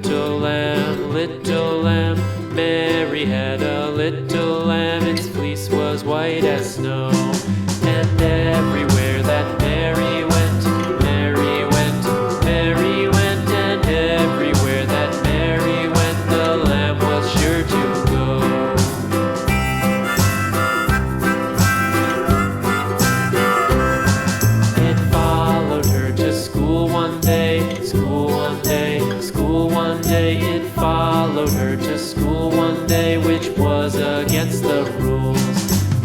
little lamb. Mary had a little lamb, its fleece was white as snow. And everywhere that Mary went, Mary went, Mary went, and everywhere that Mary went, the lamb was sure to go. It followed her to school one day, school one day, school one day. It followed her to school one day, which was against the rules.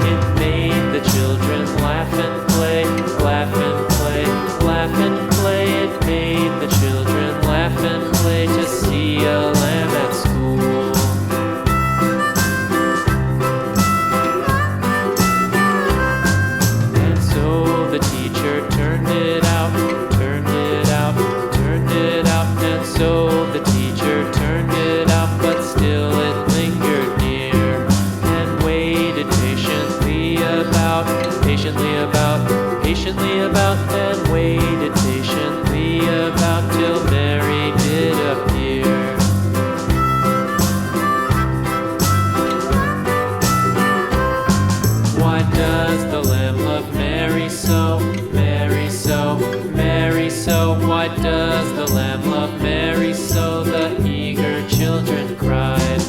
It made the children laugh and play, laugh and play, laugh and play. It made the children laugh and play to see a lamb at school. And so the teacher turned it out, turned it out, turned it out. And so the teacher turned it out, but still it lingered near and waited patiently about, and waited patiently about till Mary did appear. Why does the lamb love Mary so, Mary so, Mary so? Why does the lamb love Mary so? The eager children cried.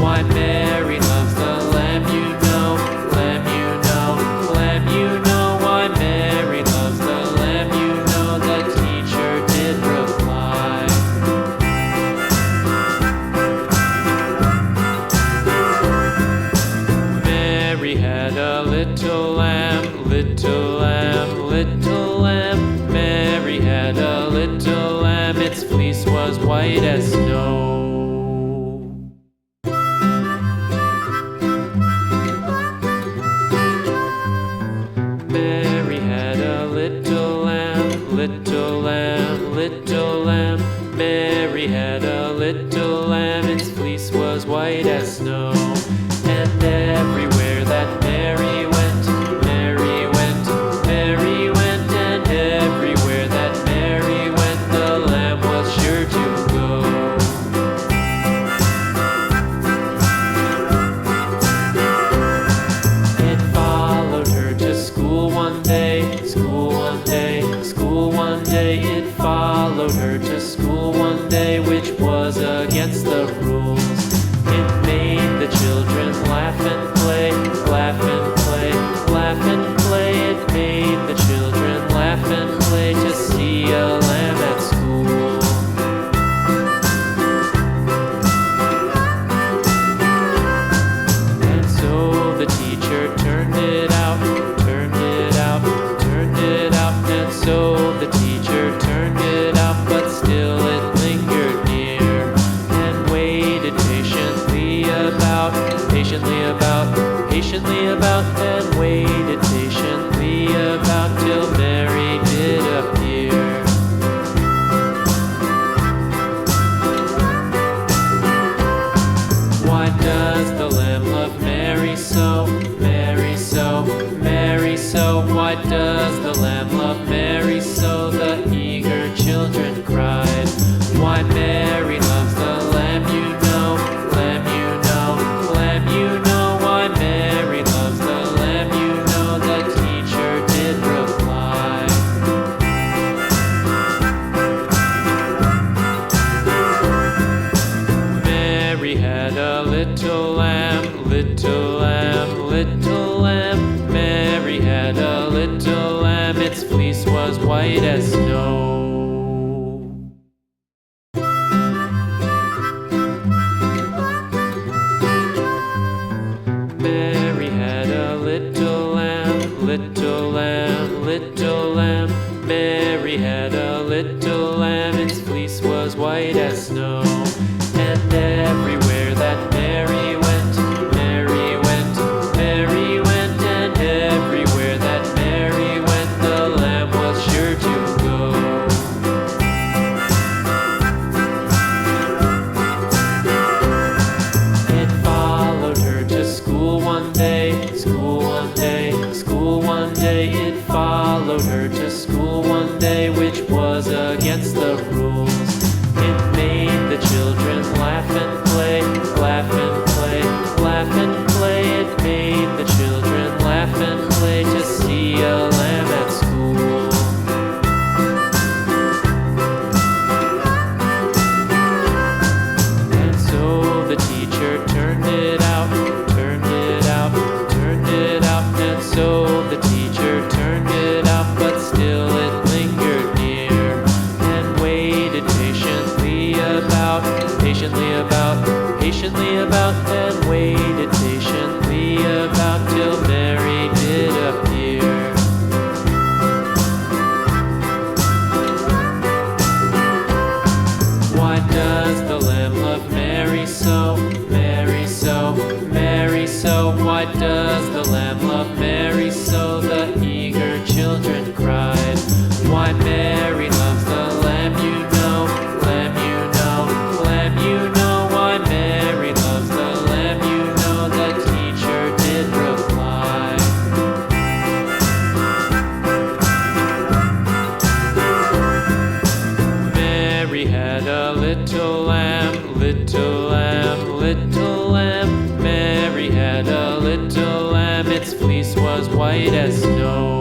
Why Mary loves the lamb, you know, lamb, you know, lamb, you know. Why Mary loves the lamb, you know, the teacher did reply. Mary had a little lamb, little lamb, little lamb. Mary had a little lamb, its fleece was white as snow. Mary had a little lamb, little lamb, little lamb. Mary had a little lamb, its fleece was white as snow. And everywhere that Mary went, Mary went, Mary went, and everywhere that Mary went, the lamb was sure to go. It followed her to school one day, school one day, school one day. It followed her to school one day, which was against the rules. It made the children laugh and play, laugh and play, laugh and play. It made the children laugh and play to see a lamb at school. And so the teacher turned it out, turned it out, turned it out. And so the teacher turned it out, but still it lingered near and waited patiently about, and waited patiently about till Mary did appear. Why does the lamb love Mary so, Mary so, Mary so? Why does the lamb love Mary so? The eager children cried. Why Mary loves the lamb, you know, lamb, you know, lamb, you know. Why Mary loves the lamb, you know, the teacher did reply. Mary had a little lamb, little lamb, little lamb. Mary had a little lamb, its fleece was white as snow. Mary had a little lamb, little lamb, little lamb. Mary had a little lamb, its fleece was white as snow. And everywhere that Mary went, Mary went, Mary went, and everywhere that Mary went, the lamb was sure to go. It followed her to school one day, school one day, school one day. It followed her to school one day, which was against the rules. It made the children and waited patiently about till Mary did appear. Why does the lamb love Mary so, Mary so, Mary so? Why does the lamb love Mary so? The eager children cried. Why Mary loves the lamb, you know, lamb, you know, lamb, you know. Why Mary loves the lamb, you know, the teacher did reply. Mary had a little lamb, little lamb, little lamb. Mary had a little lamb, its fleece was white as snow.